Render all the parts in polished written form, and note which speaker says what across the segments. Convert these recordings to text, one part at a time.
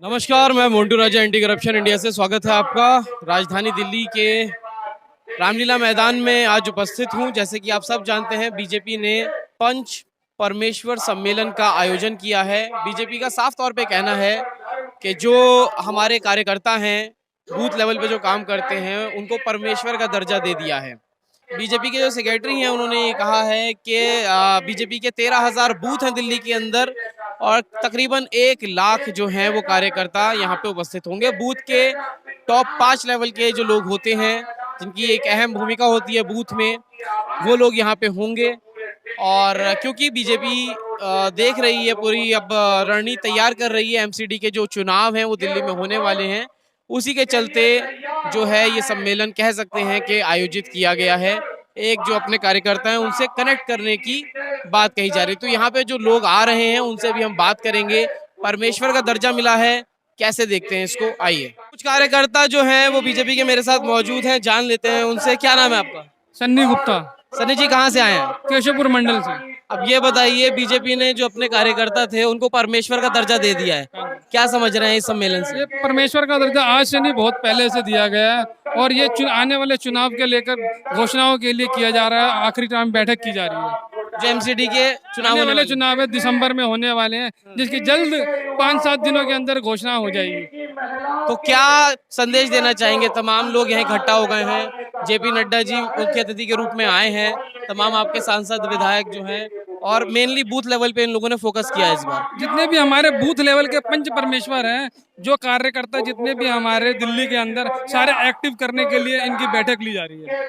Speaker 1: नमस्कार, मैं मोन्टू राजा anti corruption India से स्वागत है आपका। राजधानी दिल्ली के रामलीला मैदान में आज उपस्थित हूं। जैसे कि आप सब जानते हैं, बीजेपी ने पंच परमेश्वर सम्मेलन का आयोजन किया है। बीजेपी का साफ तौर पे कहना है कि जो हमारे कार्यकर्ता हैं, बूथ लेवल पे जो काम करते हैं, उनको परमेश्वर का दर्जा दे दिया है। बीजेपी के जो सेक्रेटरी हैं, उन्होंने ये कहा है कि बीजेपी के 13,000 बूथ हैं दिल्ली के अंदर और तकरीबन 1 लाख जो हैं वो कार्यकर्ता यहाँ पे उपस्थित होंगे। बूथ के टॉप 5 लेवल के जो लोग होते हैं, जिनकी एक अहम भूमिका होती है बूथ में, वो लोग यहाँ पे होंगे। और क्योंकि बीजेपी देख रही है, पूरी अब रणनीति तैयार कर रही है, एमसीडी के जो चुनाव हैं वो दिल्ली में होने वाले हैं, उसी के चलते जो है ये सम्मेलन कह सकते हैं कि आयोजित किया गया है। एक जो अपने कार्यकर्ता हैं उनसे कनेक्ट करने की बात कही जा रही है। तो यहाँ पे जो लोग आ रहे हैं उनसे भी हम बात करेंगे। परमेश्वर का दर्जा मिला है, कैसे देखते हैं इसको, आइए। कुछ कार्यकर्ता जो हैं वो बीजेपी के मेरे साथ मौजूद हैं, जान लेते हैं उनसे। क्या नाम है आपका?
Speaker 2: सन्नी गुप्ता,
Speaker 1: सनी जी, कहाँ से आए हैं?
Speaker 2: केशवपुर मंडल से।
Speaker 1: अब ये बताइए, बीजेपी ने जो अपने कार्यकर्ता थे उनको परमेश्वर का दर्जा दे दिया है, क्या समझ रहे हैं इस सम्मेलन से?
Speaker 2: ये परमेश्वर का दर्जा आज से नहीं, बहुत पहले से दिया गया है और ये आने वाले चुनाव के लेकर घोषणाओं के लिए किया जा रहा है। आखिरी टाइम बैठक की जा रही है।
Speaker 1: जो एमसीडी के चुनाव
Speaker 2: आने
Speaker 1: होने
Speaker 2: वाले
Speaker 1: वाले
Speaker 2: चुनाव है, दिसंबर में होने वाले हैं, जिसकी जल्द 5-7 दिनों के अंदर घोषणा हो जाएगी।
Speaker 1: तो क्या संदेश देना चाहेंगे? तमाम लोग यहाँ इकट्ठा हो गए हैं, जेपी नड्डा जी मुख्य अतिथि के रूप में आए हैं, तमाम आपके सांसद विधायक जो हैं, और मेनली बूथ लेवल पे इन लोगों ने फोकस किया है इस बार।
Speaker 2: जितने भी हमारे बूथ लेवल के पंच परमेश्वर हैं, जो कार्यकर्ता जितने भी हमारे दिल्ली के अंदर, सारे एक्टिव करने के लिए इनकी बैठक ली जा रही है।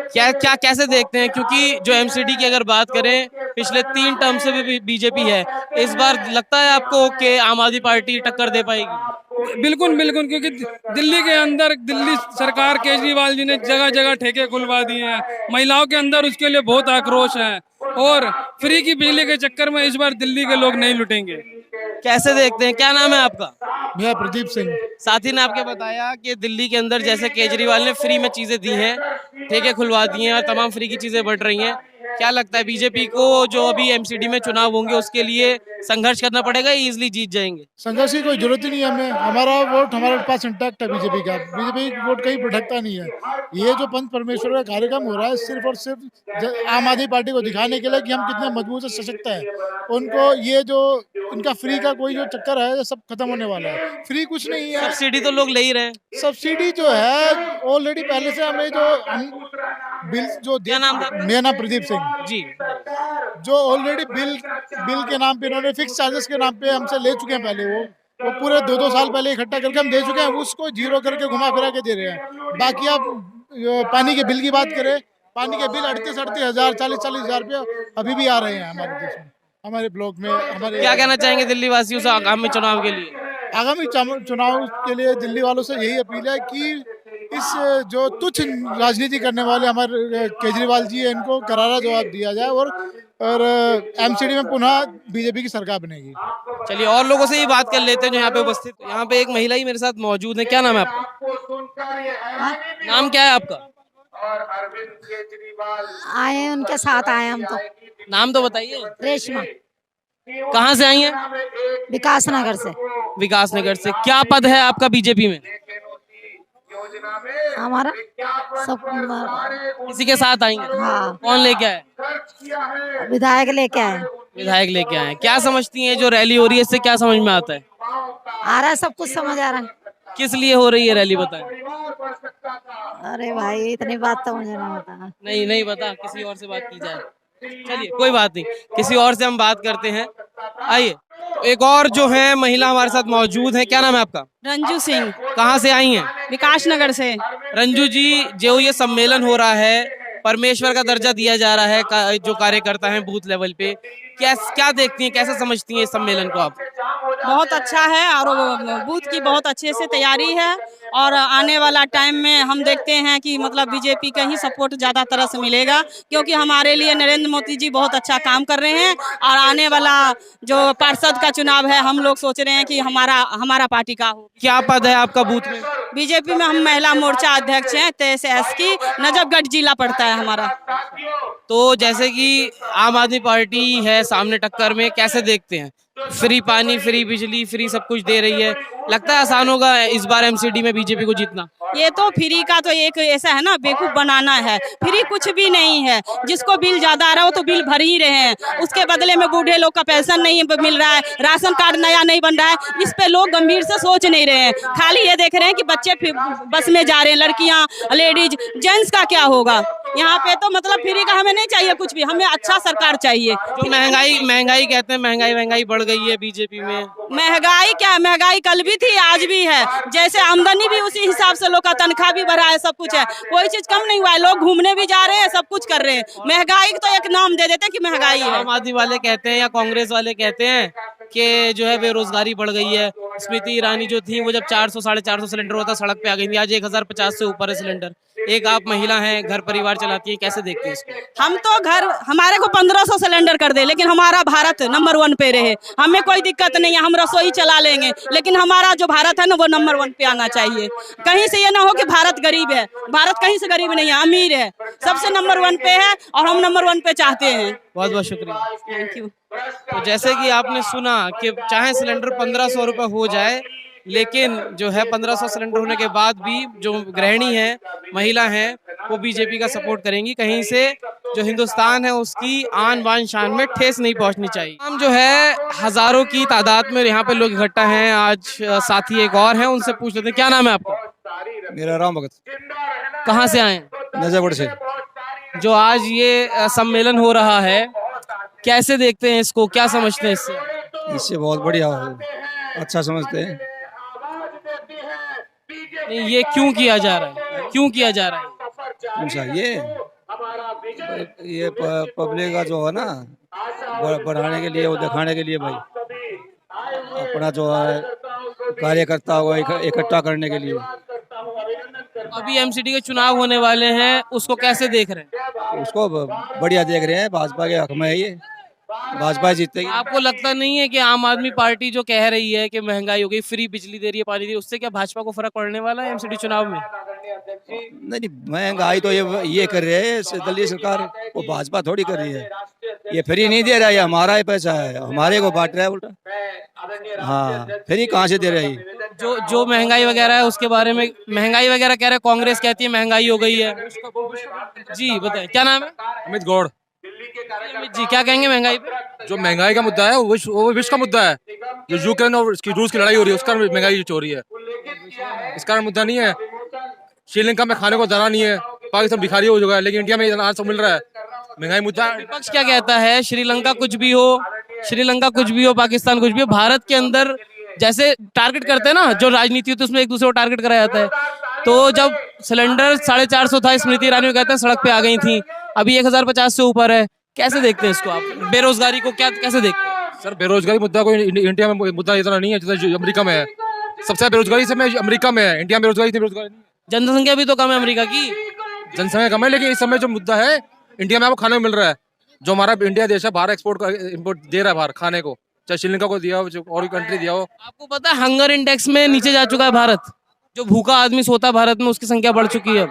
Speaker 1: क्या क्या कैसे देखते हैं? क्योंकि जो एमसीडी की अगर बात करें, पिछले 3 टर्म से भी बीजेपी है, इस बार लगता है आपको कि आम आदमी पार्टी टक्कर दे पाएगी?
Speaker 2: बिल्कुल बिल्कुल, क्योंकि दिल्ली के अंदर दिल्ली सरकार केजरीवाल जी ने जगह जगह ठेके खुलवा दिए हैं। महिलाओं के अंदर उसके लिए बहुत आक्रोश है और फ्री की बिजली के चक्कर में इस बार दिल्ली के लोग नहीं लुटेंगे।
Speaker 1: कैसे देखते हैं? क्या नाम है आपका?
Speaker 3: मैं प्रदीप सिंह।
Speaker 1: साथी ने आपके बताया कि दिल्ली के अंदर जैसे केजरीवाल ने फ्री में चीजें दी हैं, ठेके खुलवा दिए हैं और तमाम फ्री की चीजें बढ़ रही हैं, क्या लगता है बीजेपी को जो अभी एमसीडी में चुनाव होंगे उसके लिए संघर्ष करना पड़ेगा, इजीली जीत जाएंगे?
Speaker 3: संघर्ष की कोई जरूरत ही नहीं है हमें। हमारा वोट हमारे पास इंटैक्ट है बीजेपी का। बीजेपी वोट कहीं भटकता नहीं है। ये जो पंच परमेश्वर का कार्यक्रम हो रहा है, सिर्फ और सिर्फ आम आदमी पार्टी को दिखाने के लिए कि हम कितने मजबूत और सशक्त हैं। उनको ये जो इनका फ्री का कोई जो चक्कर है, ये सब खत्म होने वाला है। फ्री कुछ नहीं है।
Speaker 1: सब्सिडी तो लोग ले ही रहे हैं।
Speaker 3: सब्सिडी जो है ऑलरेडी पहले से हमें हम बिल जो
Speaker 1: क्या नाम था?
Speaker 3: मेरा नाम प्रदीप सिंह
Speaker 1: जी।
Speaker 3: जो ऑलरेडी बिल के नाम पे इन्होंने फिक्स चार्जेस के नाम पे हमसे ले चुके हैं। पहले वो पूरे 2-2 साल पहले इकट्ठा करके हम दे चुके हैं। उसको जीरो करके घुमा फिरा के दे रहे हैं। बाकी आप पानी के बिल की बात करें, पानी के बिल 38-38 हजार, 40-40 हजार रुपये अभी भी आ रहे हैं हमारे देश में, हमारे ब्लॉक में। हमारे
Speaker 1: क्या कहना चाहेंगे दिल्ली वासियों से आगामी चुनाव के लिए?
Speaker 3: आगामी चुनाव के लिए दिल्ली वालों से यही अपील है कि इस जो तुच्छ राजनीति करने वाले हमारे केजरीवाल जी है, इनको करारा जवाब दिया जाए और एमसीडी में पुनः बीजेपी की सरकार बनेगी।
Speaker 1: चलिए, और लोगों से ही बात कर लेते हैं जो यहाँ पे उपस्थित। यहाँ पे एक महिला ही मेरे साथ मौजूद है। क्या नाम है आपका? नाम क्या है आपका?
Speaker 4: आए हैं, उनके साथ आए हम तो।
Speaker 1: नाम तो बताइए।
Speaker 4: रेशमा,
Speaker 1: कहाँ से आई हैं?
Speaker 4: विकास नगर से।
Speaker 1: विकास नगर से। क्या पद है आपका बीजेपी में?
Speaker 4: हमारा सब
Speaker 1: किसी के साथ आई हैं?
Speaker 4: हाँ,
Speaker 1: कौन लेके आए?
Speaker 4: विधायक लेके आए।
Speaker 1: विधायक लेके आए हैं। क्या समझती हैं जो रैली हो रही है, इससे क्या समझ में आता है?
Speaker 4: आ रहा है, सब कुछ समझ आ रहा है।
Speaker 1: किस लिए हो रही है रैली, बताएं।
Speaker 4: अरे भाई, इतनी बात तो मुझे नहीं पता।
Speaker 1: नहीं पता, किसी और से बात की जाए। चलिए, कोई बात नहीं, किसी और से हम बात करते हैं। आइए, एक और जो है महिला हमारे साथ मौजूद है। क्या नाम है आपका?
Speaker 5: रंजू सिंह,
Speaker 1: कहाँ से आई हैं?
Speaker 5: विकास नगर से।
Speaker 1: रंजू जी, जो ये सम्मेलन हो रहा है, परमेश्वर का दर्जा दिया जा रहा है जो कार्यकर्ता हैं बूथ लेवल पे, क्या देखती हैं, कैसे समझती हैं इस सम्मेलन को आप?
Speaker 5: बहुत अच्छा है और बूथ की बहुत अच्छे से तैयारी है और आने वाला टाइम में हम देखते हैं कि मतलब बीजेपी का ही सपोर्ट ज़्यादा तरह से मिलेगा, क्योंकि हमारे लिए नरेंद्र मोदी जी बहुत अच्छा काम कर रहे हैं। और आने वाला जो पार्षद का चुनाव है, हम लोग सोच रहे हैं कि हमारा पार्टी का हो।
Speaker 1: क्या पद है आपका बूथ में?
Speaker 5: बीजेपी में हम महिला मोर्चा अध्यक्ष हैं, 23S की, नजफगढ़ जिला पड़ता है हमारा।
Speaker 1: तो जैसे कि आम आदमी पार्टी है सामने टक्कर में, कैसे देखते हैं? फ्री पानी, फ्री बिजली, फ्री सब कुछ दे रही है। लगता है आसान होगा इस बार एमसीडी में बीजेपी को जीतना?
Speaker 5: ये तो फ्री का तो एक ऐसा है ना, बेवकूफ बनाना है। फ्री कुछ भी नहीं है। जिसको बिल ज्यादा आ रहा हो तो बिल भर ही रहे हैं, उसके बदले में बूढ़े लोग का पेंशन नहीं मिल रहा है, राशन कार्ड नया नहीं बन रहा है। इस पे लोग गंभीर से सोच नहीं रहे हैं, खाली ये देख रहे हैं कि बच्चे बस में जा रहे हैं, लड़कियां, लेडीज, जेंट्स का क्या होगा। यहाँ पे तो मतलब फ्री का हमें नहीं चाहिए कुछ भी, हमें अच्छा सरकार चाहिए।
Speaker 1: जो महंगाई कहते हैं, महंगाई बढ़ गई है बीजेपी में।
Speaker 5: महंगाई क्या, महंगाई कल भी थी आज भी है। जैसे आमदनी भी उसी हिसाब से लोग का तनख्वाह भी बढ़ा है, सब कुछ है, कोई चीज कम नहीं हुआ है। लोग घूमने भी जा रहे हैं, सब कुछ कर रहे हैं। महंगाई तो एक नाम दे देते हैं कि महंगाई है।
Speaker 1: आम आदमी वाले कहते हैं या कांग्रेस वाले कहते हैं कि जो है बेरोजगारी बढ़ गई है। स्मृति ईरानी जो थी वो जब 400 450 सिलेंडर होता सड़क पे आ गई थी, आज 1050 से ऊपर है सिलेंडर। एक आप महिला हैं, घर परिवार चलाती है, कैसे देखते हैं इसको?
Speaker 5: हम तो घर, हमारे को 1500 सिलेंडर कर दे, लेकिन हमारा भारत नंबर 1 पे रहे, हमें कोई दिक्कत नहीं है, हम रसोई चला लेंगे। लेकिन हमारा जो भारत है ना वो नंबर 1 पे आना चाहिए। कहीं से ये ना हो कि भारत गरीब है, भारत कहीं से गरीब नहीं है, अमीर है, सबसे नंबर 1 पे है और हम नंबर 1 पे चाहते हैं।
Speaker 1: बहुत बहुत शुक्रिया।
Speaker 5: Thank you.
Speaker 1: तो जैसे कि आपने सुना कि चाहे सिलेंडर 1500 रुपए हो जाए, लेकिन जो है 1500 सिलेंडर होने के बाद भी जो गृहिणी है, महिला है, वो बीजेपी का सपोर्ट करेंगी। कहीं से जो हिंदुस्तान है उसकी आन बान शान में ठेस नहीं पहुंचनी चाहिए। हम जो है हजारों की तादाद में यहाँ पे लोग इकट्ठा हैं। आज साथी एक और हैं, उनसे पूछ लेते हैं। क्या नाम है आपका?
Speaker 6: मेरा राम भगत,
Speaker 1: कहाँ से आए हैं?
Speaker 6: नजरगढ़ से।
Speaker 1: जो आज ये सम्मेलन हो रहा है, कैसे देखते हैं इसको, क्या समझते हैं इससे?
Speaker 6: इससे बहुत बढ़िया, अच्छा समझते हैं।
Speaker 1: नहीं, ये क्यों किया जा रहा है, क्यों किया जा रहा है?
Speaker 6: अच्छा, ये पब्लिक का जो है ना, बढ़ाने के लिए, वो दिखाने के लिए भाई, अपना जो है कार्यकर्ता को इकट्ठा करने के लिए।
Speaker 1: अभी एमसीडी के चुनाव होने वाले हैं, उसको कैसे देख रहे हैं?
Speaker 6: उसको बढ़िया देख रहे हैं, भाजपा के हक में है ये, भाजपा जीतेगी।
Speaker 1: आपको लगता नहीं है कि आम आदमी पार्टी जो कह रही है कि महंगाई हो गई, फ्री बिजली दे रही है, पानी दे रही है, उससे क्या भाजपा को फर्क पड़ने वाला है एमसीडी चुनाव में?
Speaker 6: नहीं, महंगाई तो ये कर रहे हैं दिल्ली सरकार, वो भाजपा थोड़ी कर रही है। ये फ्री नहीं दे रहा है, हमारा ही पैसा है, हमारे को बांट रहा है उल्टा। हाँ, फ्री कहाँ से दे रहा है?
Speaker 1: जो महंगाई वगैरह है उसके बारे में, महंगाई वगैरह कह रहे हैं, कांग्रेस कहती है महंगाई हो गई है। जी बताएं, क्या नाम है?
Speaker 7: अमित गौड़।
Speaker 1: अमित जी, क्या कहेंगे महंगाई पे?
Speaker 7: जो महंगाई का मुद्दा है वो विश्व का मुद्दा है। जो यूक्रेन और रूस की लड़ाई हो रही है, उस कारण महंगाई हो रही है, इस कारण मुद्दा नहीं है। श्रीलंका में खाने को दाना नहीं है, पाकिस्तान भिखारी हो चुका है, लेकिन इंडिया में अनाज सब मिल रहा है। महंगाई मुद्दा।
Speaker 1: विपक्ष क्या कहता है? श्रीलंका कुछ भी हो, पाकिस्तान कुछ भी हो, भारत के अंदर जैसे टारगेट करते हैं ना, जो राजनीति होती है उसमें एक दूसरे को टारगेट कराया जाता है। तो जब सिलेंडर 450 था, स्मृति ईरानी कहते हैं सड़क पे आ गई थी, अभी 1050 से ऊपर है। कैसे देखते हैं इसको आप? बेरोजगारी को कैसे देखते हैं?
Speaker 7: सर, बेरोजगारी मुद्दा कोई इंडिया में मुद्दा इतना नहीं है जितना अमेरिका में है। सबसे बेरोजगारी से अमेरिका में है, इंडिया में बेरोजगारी नहीं।
Speaker 1: जनसंख्या भी तो कम है अमेरिका की।
Speaker 7: जनसंख्या कम है, लेकिन इस समय जो मुद्दा है, इंडिया में आपको खाने को मिल रहा है। जो हमारा इंडिया देश है, बाहर इम्पोर्ट दे रहा है, बाहर खाने को, चाहे श्रीलंका को दिया हो, और कंट्री दिया हो।
Speaker 1: आपको पता है हंगर इंडेक्स में नीचे जा चुका है भारत। जो भूखा आदमी सोता है भारत में, उसकी संख्या बढ़ चुकी है।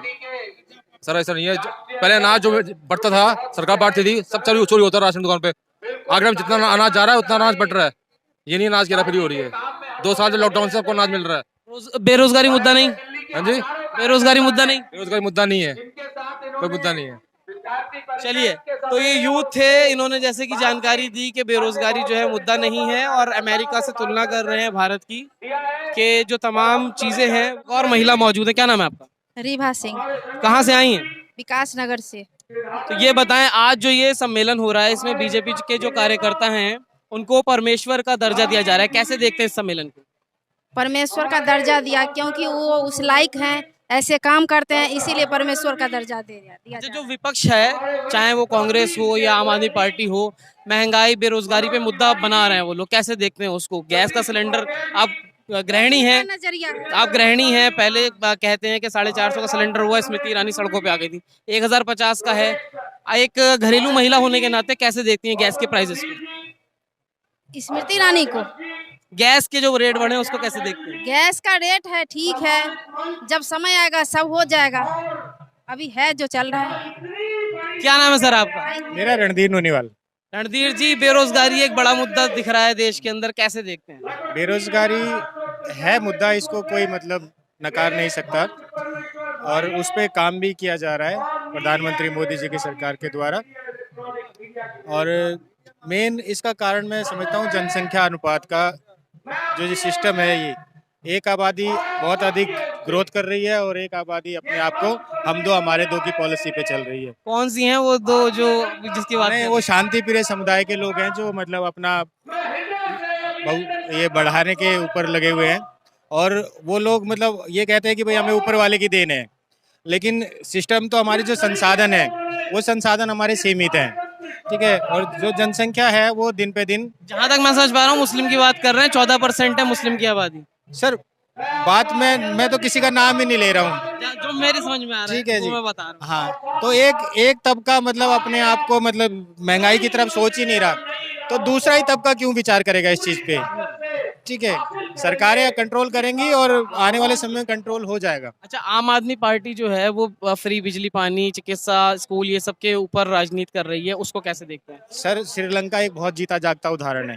Speaker 7: सर ऐसा नहीं है, पहले अनाज जो बढ़ता था सरकार बांटती थी, सब चोरी होता है राशन दुकान पे। आगरा में जितना अनाज जा रहा है उतना अनाज बढ़ रहा है, ये नहीं अनाज की हेराफेरी हो रही है। 2 साल से लॉकडाउन से आपको अनाज मिल रहा है।
Speaker 1: बेरोजगारी मुद्दा नहीं?
Speaker 7: हाँ जी,
Speaker 1: बेरोजगारी मुद्दा नहीं?
Speaker 7: बेरोजगारी मुद्दा नहीं है, कोई मुद्दा नहीं है।
Speaker 1: चलिए, तो ये यूथ थे, इन्होंने जैसे कि जानकारी दी कि बेरोजगारी जो है मुद्दा नहीं है, और अमेरिका से तुलना कर रहे हैं भारत की कि जो तमाम चीजें हैं। और महिला मौजूद है, क्या नाम है आपका?
Speaker 8: रीभा सिंह,
Speaker 1: कहाँ से आई हैं?
Speaker 8: विकास नगर से।
Speaker 1: तो ये बताएं, आज जो ये सम्मेलन हो रहा है, इसमें बीजेपी के जो कार्यकर्ता हैं उनको परमेश्वर का दर्जा दिया जा रहा है, कैसे देखते हैं इस सम्मेलन को?
Speaker 8: परमेश्वर का दर्जा दिया क्योंकि वो उस लायक हैं, ऐसे काम करते हैं, इसीलिए परमेश्वर का दर्जा दिया
Speaker 1: जो विपक्ष है, चाहे वो कांग्रेस हो या आम आदमी पार्टी हो, महंगाई बेरोजगारी पे मुद्दा बना रहे हैं वो लोग, कैसे देखते हैं उसको? गैस का सिलेंडर, आप गृहिणी हैं,
Speaker 8: नजरिया।
Speaker 1: आप गृहिणी हैं, पहले कहते हैं कि 450 का सिलेंडर हुआ, स्मृति ईरानी सड़कों पे आ गई थी, 1050 का है। एक घरेलू महिला होने के नाते कैसे देखती हैं गैस के प्राइसेस को?
Speaker 8: स्मृति ईरानी को
Speaker 1: गैस के जो रेट बढ़े उसको कैसे देखते हैं?
Speaker 8: गैस का रेट है ठीक है, जब समय आएगा सब हो जाएगा, अभी है जो चल रहा है।
Speaker 1: क्या नाम है सर आपका?
Speaker 9: मेरा रणधीर नोनीवाल।
Speaker 1: रणधीर जी, बेरोजगारी एक बड़ा मुद्दा दिख रहा है देश के अंदर, कैसे देखते हैं?
Speaker 9: बेरोजगारी है मुद्दा, इसको कोई मतलब नकार नहीं सकता और उस पे काम भी किया जा रहा है प्रधानमंत्री मोदी जी की सरकार के द्वारा। और मेन इसका कारण मैं समझता हूँ जनसंख्या अनुपात का जो ये सिस्टम है, ये एक आबादी बहुत अधिक ग्रोथ कर रही है और एक आबादी अपने आप को हम दो हमारे दो की पॉलिसी पे चल रही है।
Speaker 1: कौन सी हैं वो दो जो जिसकी बात
Speaker 9: नहीं,
Speaker 1: कर
Speaker 9: वो शांति प्रिय समुदाय के लोग हैं जो मतलब अपना ये बढ़ाने के ऊपर लगे हुए हैं और वो लोग मतलब ये कहते हैं कि भाई हमें ऊपर वाले की देन है, लेकिन सिस्टम तो हमारे जो संसाधन है वो संसाधन हमारे सीमित हैं, ठीक है। और जो जनसंख्या है वो दिन पे दिन,
Speaker 1: जहां तक मैं समझ पा रहा हूँ मुस्लिम की बात कर रहे हैं, 14% है मुस्लिम की आबादी।
Speaker 9: सर बात मैं तो किसी का नाम ही नहीं ले रहा हूँ,
Speaker 1: जो मेरे समझ में आ रहा
Speaker 9: ठीक है
Speaker 1: वो
Speaker 9: जी।
Speaker 1: मैं बता रहा हूँ।
Speaker 9: हाँ, तो एक तबका मतलब अपने आप को मतलब महंगाई की तरफ सोच ही नहीं रहा, तो दूसरा ही तबका क्यों विचार करेगा इस चीज पे, ठीक है। सरकारें कंट्रोल करेंगी और आने वाले समय में कंट्रोल हो जाएगा।
Speaker 1: अच्छा, आम आदमी पार्टी जो है वो फ्री बिजली, पानी, चिकित्सा, स्कूल, ये सब के ऊपर राजनीति कर रही है, उसको कैसे देखते हैं?
Speaker 9: सर श्रीलंका एक बहुत जीता जागता उदाहरण है,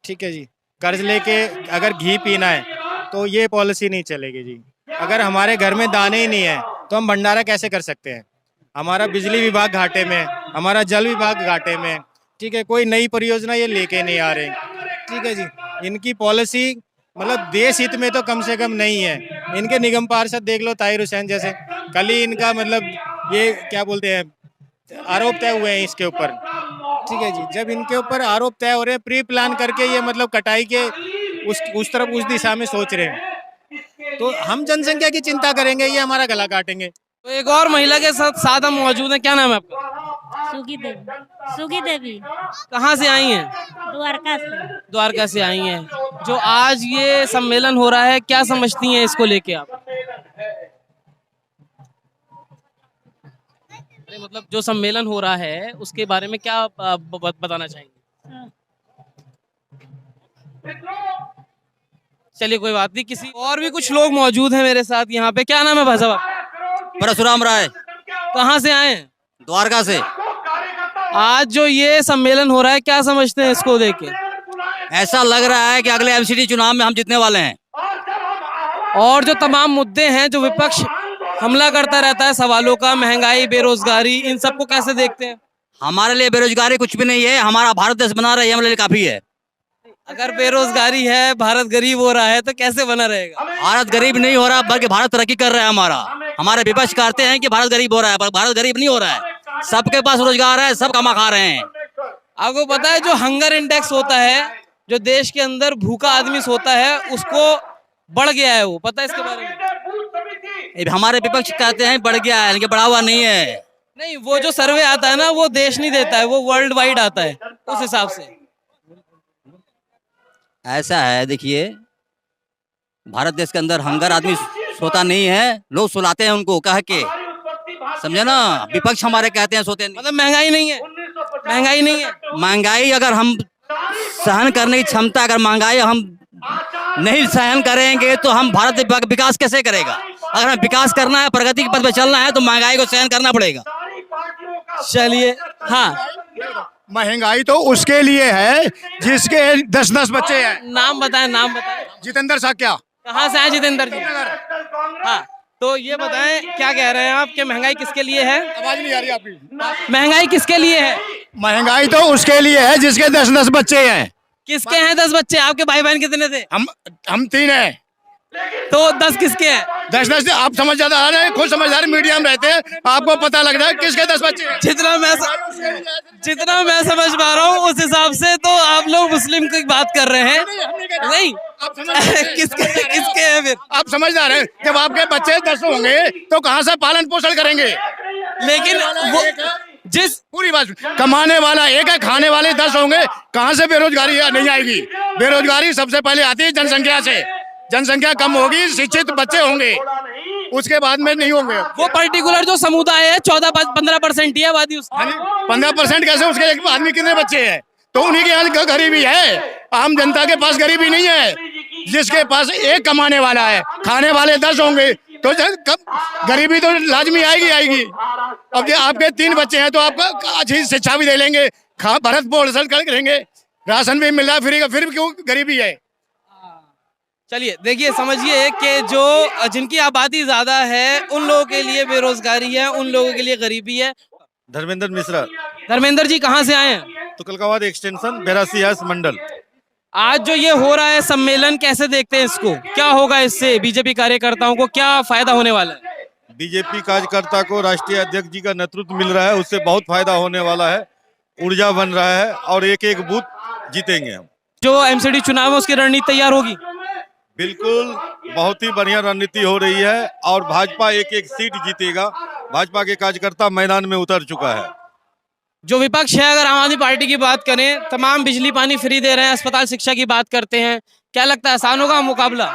Speaker 9: ठीक है जी। कर्ज लेके अगर घी पीना है तो ये पॉलिसी नहीं चलेगी जी। अगर हमारे घर में दाने ही नहीं है तो हम भंडारा कैसे कर सकते हैं? हमारा बिजली विभाग घाटे में, हमारा जल विभाग घाटे में, ठीक है। कोई नई परियोजना ये लेके नहीं आ रहे, ठीक है जी। इनकी पॉलिसी मतलब देश हित में तो कम से कम नहीं है। इनके निगम पार्षद देख लो, ताहिर हुसैन जैसे, कल ही इनका मतलब ये क्या बोलते हैं आरोप तय हुए हैं इसके ऊपर, ठीक है जी। जब इनके ऊपर आरोप तय हो रहे हैं, प्री प्लान करके ये मतलब कटाई के उस तरफ उस दिशा में सोच रहे हैं, तो हम जनसंख्या की चिंता करेंगे, ये हमारा गला काटेंगे।
Speaker 1: तो एक और महिला के साथ हम मौजूद हैं, क्या नाम है आपका?
Speaker 10: सुगी देवी। सुगी देवी
Speaker 1: कहाँ से आई हैं?
Speaker 10: द्वारका से।
Speaker 1: द्वारका से आई हैं। जो आज ये सम्मेलन हो रहा है, क्या समझती हैं इसको लेके आप? अरे मतलब जो सम्मेलन हो रहा है उसके बारे में क्या बताना चाहेंगे? चलिए कोई बात नहीं, किसी और भी कुछ लोग मौजूद हैं मेरे साथ यहाँ पे। क्या नाम है भाई साहब?
Speaker 6: परशुराम राय,
Speaker 1: कहाँ से आए हैं?
Speaker 6: द्वारका से।
Speaker 1: आज जो ये सम्मेलन हो रहा है, क्या समझते हैं इसको देख के?
Speaker 6: ऐसा लग रहा है कि अगले एमसीडी चुनाव में हम जीतने वाले हैं।
Speaker 1: और जो तमाम मुद्दे हैं जो विपक्ष हमला करता रहता है, सवालों का, महंगाई, बेरोजगारी, इन सबको कैसे देखते हैं?
Speaker 6: हमारे लिए बेरोजगारी कुछ भी नहीं है, हमारा भारत देश बना रहा है, हमारे लिए काफी है।
Speaker 1: अगर बेरोजगारी है, भारत गरीब हो रहा है, तो कैसे बना रहेगा?
Speaker 6: भारत गरीब नहीं हो रहा, बल्कि भारत तरक्की कर रहा है। हमारे विपक्ष कहते हैं कि भारत गरीब हो रहा है, पर भारत गरीब नहीं हो रहा है। सबके पास रोजगार है, सब कमा खा रहे हैं।
Speaker 1: आपको पता है जो हंगर इंडेक्स होता है, जो देश के अंदर भूखा आदमी सोता है, उसको बढ़ गया है, वो पता है इसके बारे में?
Speaker 6: हमारे विपक्ष कहते हैं बढ़ गया है, लेकिन बढ़ा हुआ नहीं है।
Speaker 1: नहीं, वो जो सर्वे आता है ना, वो देश नहीं देता है, वो वर्ल्ड वाइड आता है, उस हिसाब से।
Speaker 6: ऐसा है, देखिए भारत देश के अंदर हंगर आदमी सोता नहीं है, लोग सुलाते हैं उनको कह के, समझे ना। विपक्ष हमारे कहते हैं सोते नहीं।
Speaker 1: मतलब महंगाई नहीं है, महंगाई नहीं है।
Speaker 6: महंगाई अगर हम सहन करने की क्षमता, अगर महंगाई हम नहीं सहन करेंगे तो हम भारत विकास कैसे करेगा? अगर हमें विकास करना है, प्रगति के पथ पे चलना है, तो महंगाई को सहन करना पड़ेगा।
Speaker 1: चलिए, हाँ,
Speaker 11: महंगाई तो उसके लिए है जिसके 10-10 बच्चे हैं।
Speaker 1: नाम बताएं, नाम बताएं।
Speaker 11: जितेंद्र साक्या।
Speaker 1: कहाँ से आए जितेंद्र जी? हाँ, तो ये बताएं, क्या कह रहे हैं आप कि महंगाई किसके लिए है?
Speaker 11: आवाज नहीं आ रही आपकी।
Speaker 1: महंगाई किसके लिए है?
Speaker 11: महंगाई तो उसके लिए है जिसके 10-10 बच्चे हैं।
Speaker 1: किसके हैं 10 बच्चे? आपके भाई बहन कितने थे?
Speaker 11: हम 3 हैं।
Speaker 1: तो 10 किसके हैं?
Speaker 11: 10-10 आप समझदार आ रहे हैं, खुद समझदार मीडिया में रहते हैं, आपको पता लग रहा है किसके 10 बच्चे हैं।
Speaker 1: जितना मैं समझ पा रहा हूँ उस हिसाब से तो आप लोग मुस्लिम की बात कर रहे हैं। नहीं, किसके हैं फिर?
Speaker 11: आप समझदार हैं, जब आपके बच्चे 10 होंगे तो कहाँ से पालन पोषण करेंगे?
Speaker 1: लेकिन वो जिस
Speaker 11: पूरी बात, कमाने वाला एक है, खाने वाले 10 होंगे, कहाँ से बेरोजगारी नहीं आएगी? बेरोजगारी सबसे पहले आती है जनसंख्या से। जनसंख्या कम होगी, शिक्षित बच्चे होंगे, उसके बाद में नहीं होंगे।
Speaker 1: वो पर्टिकुलर जो समुदाय है 14-15% ही आबादी उसकी।
Speaker 11: 15% कैसे? उसके एक आदमी कितने बच्चे हैं? तो उन्हीं के यहाँ गरीबी है, आम जनता के पास गरीबी नहीं है। जिसके पास एक कमाने वाला है, खाने वाले 10 होंगे, तो गरीबी तो लाजमी आएगी। अब आपके 3 बच्चे हैं तो आपको अच्छी शिक्षा भी दे लेंगे, भारत पोषण करेंगे, राशन भी मिल रहा है फ्री का, फिर क्यों गरीबी है।
Speaker 1: चलिए देखिए, समझिए कि जो जिनकी आबादी ज्यादा है उन लोगों के लिए बेरोजगारी है, उन लोगों के लिए गरीबी है।
Speaker 9: धर्मेंद्र मिश्रा,
Speaker 1: धर्मेंद्र जी कहाँ से आए हैं?
Speaker 9: तुकलकाबाद एक्सटेंशन 82 मंडल।
Speaker 1: आज जो ये हो रहा है सम्मेलन, कैसे देखते हैं इसको? क्या होगा इससे? बीजेपी कार्यकर्ताओं को क्या फायदा होने वाला है?
Speaker 9: बीजेपी कार्यकर्ता को राष्ट्रीय अध्यक्ष जी का नेतृत्व मिल रहा है, उससे बहुत फायदा होने वाला है, ऊर्जा बन रहा है और एक एक बूथ जीतेंगे हम।
Speaker 1: जो एमसीडी चुनाव है उसकी रणनीति तैयार होगी?
Speaker 9: बिल्कुल, बहुत ही बढ़िया रणनीति हो रही है और भाजपा एक एक सीट जीतेगा। भाजपा के कार्यकर्ता मैदान में उतर चुका है।
Speaker 1: जो विपक्ष है, अगर आम आदमी पार्टी की बात करें, तमाम बिजली पानी फ्री दे रहे हैं, अस्पताल शिक्षा की बात करते हैं, क्या लगता है आसान होगा मुकाबला?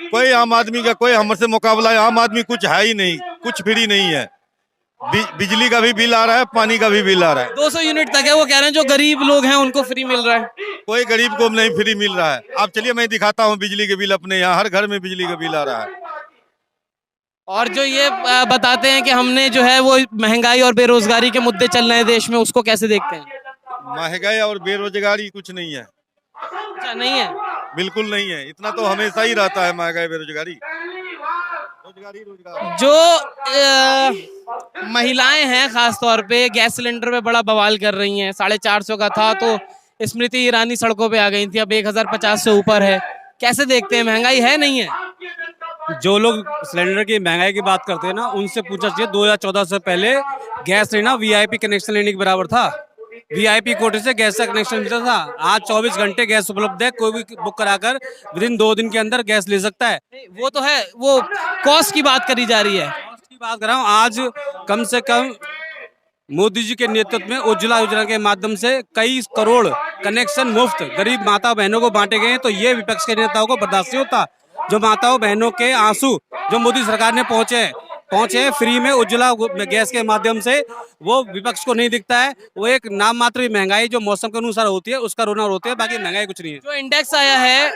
Speaker 9: कोई आम आदमी का कोई हमसे मुकाबला है? आम आदमी कुछ है ही नहीं, कुछ फ्री नहीं है। बिजली का भी बिल आ रहा है, पानी का भी बिल आ रहा है।
Speaker 1: 200 यूनिट तक है, वो कह रहे हैं जो गरीब लोग हैं उनको फ्री मिल रहा है।
Speaker 9: कोई गरीब को नहीं फ्री मिल रहा है। आप चलिए मैं दिखाता हूँ बिजली के बिल अपने यहाँ, हर घर में बिजली का बिल आ रहा है।
Speaker 1: और जो ये बताते हैं कि हमने जो है वो महंगाई और बेरोजगारी के मुद्दे चल रहे हैं देश में, उसको कैसे देखते हैं?
Speaker 9: महंगाई और बेरोजगारी कुछ नहीं है।
Speaker 1: अच्छा, नहीं है?
Speaker 9: बिल्कुल नहीं है, इतना तो हमेशा ही रहता है महंगाई बेरोजगारी।
Speaker 1: जो महिलाएं हैं खास तौर पे गैस सिलेंडर पे बड़ा बवाल कर रही हैं। 450 का था तो स्मृति ईरानी सड़कों पे आ गई थी, अब 1050 से ऊपर है। कैसे देखते हैं, महंगाई है नहीं है?
Speaker 2: जो लोग सिलेंडर की महंगाई की बात करते हैं ना, उनसे पूछना चाहिए 2014 से पहले गैस लेना वीआईपी कनेक्शन लेने के बराबर था। वीआईपी कोटे से गैस का कनेक्शन मिलता था। आज 24 घंटे गैस उपलब्ध है, कोई भी बुक कराकर विदिन 2 दिन के अंदर गैस ले सकता है।
Speaker 1: वो तो है, वो कॉस्ट की बात करी जा रही है।
Speaker 2: कॉस्ट की बात कर रहा हूँ। आज कम से कम मोदी जी के नेतृत्व में उज्ज्वला योजना के माध्यम से कई करोड़ कनेक्शन मुफ्त गरीब माता बहनों को बांटे गए हैं। तो ये विपक्ष के नेताओं को बर्दाश्त नहीं होता। जो माताओं बहनों के आंसू जो मोदी सरकार ने पहुंचे फ्री में उज्ज्वला गैस के माध्यम से, वो विपक्ष को नहीं दिखता है। वो एक नाम मात्र महंगाई जो मौसम के अनुसार होती है उसका रोना रोते हैं, बाकी महंगाई कुछ नहीं है।
Speaker 1: जो इंडेक्स आया है,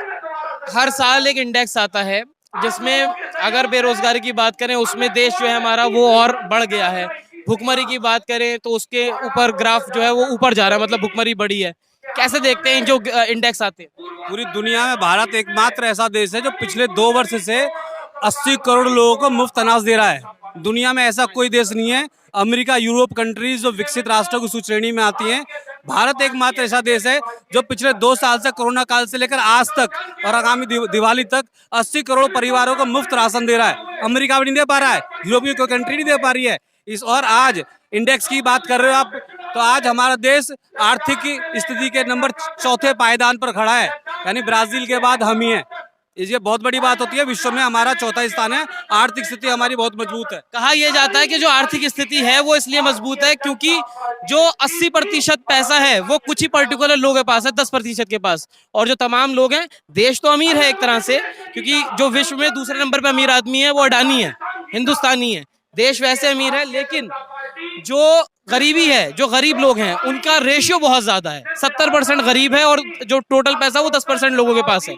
Speaker 1: हर साल एक इंडेक्स आता है जिसमें अगर बेरोजगारी की बात करें उसमें देश जो है हमारा वो और बढ़ गया है। भुखमरी की बात करें तो उसके ऊपर ग्राफ जो है वो ऊपर जा रहा है, मतलब भुखमरी बढ़ी है। कैसे देखते हैं जो इंडेक्स आते हैं?
Speaker 2: पूरी दुनिया में भारत एकमात्र ऐसा देश है जो पिछले 2 वर्ष से 80 करोड़ लोगों को मुफ्त अनाज दे रहा है। दुनिया में ऐसा कोई देश नहीं है। अमेरिका, यूरोप कंट्रीज जो विकसित राष्ट्रों की श्रेणी में आती हैं, भारत एकमात्र ऐसा देश है जो पिछले 2 साल से कोरोना काल से लेकर आज तक और आगामी दिवाली तक 80 करोड़ परिवारों को मुफ्त राशन दे रहा है। अमेरिका भी नहीं दे पा रहा है, यूरोपीय कोई कंट्री नहीं दे पा रही है। और आज इंडेक्स की बात कर रहे हो आप, तो आज हमारा देश आर्थिक स्थिति के नंबर 4थे पायदान पर खड़ा है, यानी ब्राजील के बाद हम ही हैं। ये बहुत बड़ी बात होती है। विश्व में हमारा 4था स्थान है। आर्थिक स्थिति हमारी बहुत मजबूत है।
Speaker 1: कहा यह जाता है कि जो आर्थिक स्थिति है वो इसलिए मजबूत है क्योंकि जो 80% पैसा है वो कुछ ही पर्टिकुलर लोगों के पास है, 10% के पास। और जो तमाम लोग हैं, देश तो अमीर है एक तरह से, क्योंकि जो विश्व में दूसरे नंबर पे अमीर आदमी है वो अडानी है, हिंदुस्तानी है। देश वैसे अमीर है, लेकिन जो गरीबी है, जो गरीब लोग हैं, उनका रेशियो बहुत ज्यादा है। 70% गरीब है और जो टोटल पैसा वो 10% लोगों के पास है।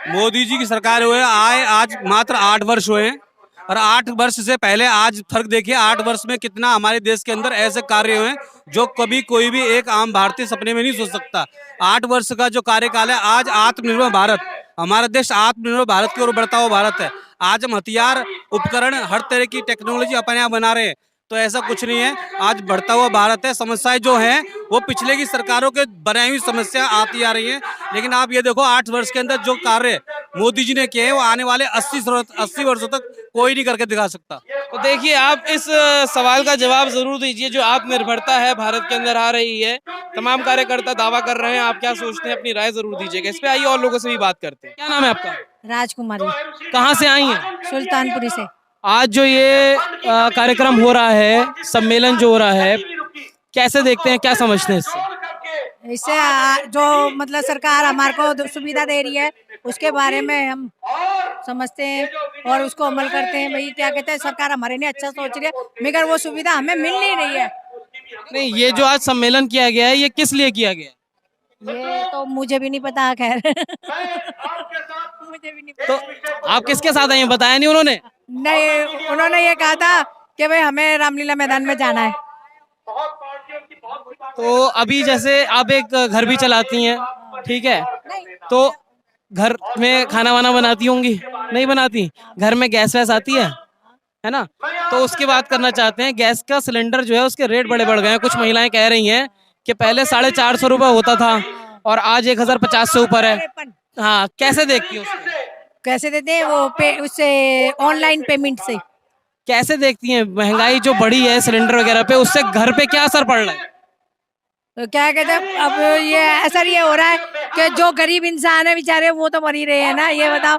Speaker 2: मोदी जी की सरकार हुए आए आज मात्र 8 वर्ष हुए हैं, और 8 वर्ष से पहले आज फर्क देखिए। 8 वर्ष में कितना हमारे देश के अंदर ऐसे कार्य हुए हैं जो कभी कोई भी एक आम भारतीय सपने में नहीं सोच सकता। 8 वर्ष का जो कार्यकाल है, आज आत्मनिर्भर भारत, हमारा देश आत्मनिर्भर भारत की ओर बढ़ता हुआ भारत है। आज हम हथियार, उपकरण, हर तरह की टेक्नोलॉजी अपने यहाँ बना रहे हैं। तो ऐसा कुछ नहीं है, आज बढ़ता हुआ भारत है। समस्याएं जो हैं वो पिछले की सरकारों के बनाई हुई समस्या आती आ रही हैं, लेकिन आप ये देखो 8 वर्ष के अंदर जो कार्य मोदी जी ने किए हैं वो आने वाले 80 वर्षों तक कोई नहीं करके दिखा सकता।
Speaker 1: तो देखिए, आप इस सवाल का जवाब जरूर दीजिए। जो आत्मनिर्भरता है भारत के अंदर आ रही है, तमाम कार्यकर्ता दावा कर रहे हैं, आप क्या सोचते हैं? अपनी राय जरूर दीजिएगा इस पे। आइए और लोगों से भी बात करते हैं। क्या नाम है आपका?
Speaker 4: राजकुमारी।
Speaker 1: कहाँ से आई हैं?
Speaker 4: सुल्तानपुरी से।
Speaker 1: आज जो ये कार्यक्रम हो रहा है, सम्मेलन जो हो रहा है, कैसे देखते हैं, क्या समझते हैं इससे?
Speaker 4: इससे जो मतलब सरकार हमारे को सुविधा दे रही है उसके बारे में हम समझते हैं और उसको अमल करते हैं। भाई क्या कहते हैं, सरकार हमारे लिए अच्छा सोच रही है, मगर वो सुविधा हमें मिल नहीं रही है।
Speaker 1: नहीं, ये जो आज सम्मेलन किया गया है, ये किस लिए किया गया है?
Speaker 4: ये तो मुझे भी नहीं पता, खैर मुझे भी नहीं पता।
Speaker 1: तो आप किसके साथ आए हैं, बताया नहीं उन्होंने?
Speaker 4: नहीं, उन्होंने ये कहा था कि भाई हमें रामलीला मैदान में जाना है।
Speaker 1: तो अभी जैसे आप एक घर भी चलाती हैं, ठीक है, तो घर में खाना वाना बनाती होंगी? नहीं बनाती। घर में गैस वैस आती है ना? तो उसकी बात करना चाहते हैं। गैस का सिलेंडर जो है उसके रेट बड़े बढ़ गए हैं। कुछ महिलाएं कह रही हैं कि पहले 450 रुपए होता था और आज 1050 से ऊपर है। हाँ, कैसे देखती हो उसको?
Speaker 4: कैसे देते हैं वो उससे ऑनलाइन पेमेंट से।
Speaker 1: कैसे देखती हैं महंगाई जो बढ़ी है सिलेंडर वगैरह पे, उससे घर पे क्या असर पड़ रहा है?
Speaker 4: तो क्या कहते हैं, अब ये असर ये हो रहा है कि जो गरीब इंसान है बेचारे वो तो मर ही रहे हैं ना, ये बताओ।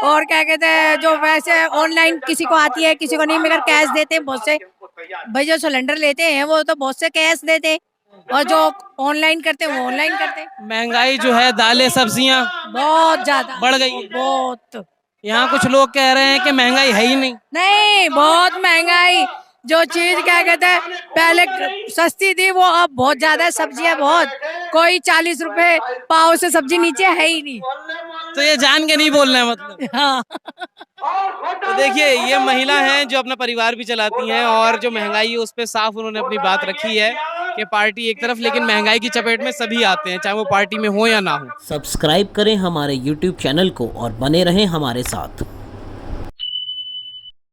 Speaker 4: और क्या कहते हैं, जो वैसे ऑनलाइन किसी को आती है किसी को नहीं, मगर कैश देते हैं बहुत से भाई। जो सिलेंडर लेते हैं वो तो बहुत से कैश देते हैं, और जो ऑनलाइन करते हैं वो ऑनलाइन करते हैं।
Speaker 1: महंगाई जो है, दालें सब्जियां
Speaker 4: बहुत ज्यादा
Speaker 1: बढ़ गई है।
Speaker 4: बहुत।
Speaker 1: यहाँ कुछ लोग कह रहे हैं कि महंगाई है ही
Speaker 4: नहीं, बहुत महंगाई। जो चीज क्या कहते हैं पहले सस्ती थी वो अब बहुत ज्यादा। सब्जियां बहुत, कोई 40 रुपए पाव से सब्जी नीचे है ही नहीं।
Speaker 1: तो ये जान के नहीं बोल रहे हैं मतलब।
Speaker 4: हाँ।
Speaker 1: तो देखिए, ये महिला हैं जो अपना परिवार भी चलाती हैं, और जो महंगाई है उस पर साफ उन्होंने अपनी बात रखी है कि पार्टी एक तरफ, लेकिन महंगाई की चपेट में सभी आते हैं, चाहे वो पार्टी में हो या ना हो।
Speaker 12: सब्सक्राइब करें हमारे YouTube चैनल को और बने रहें हमारे साथ।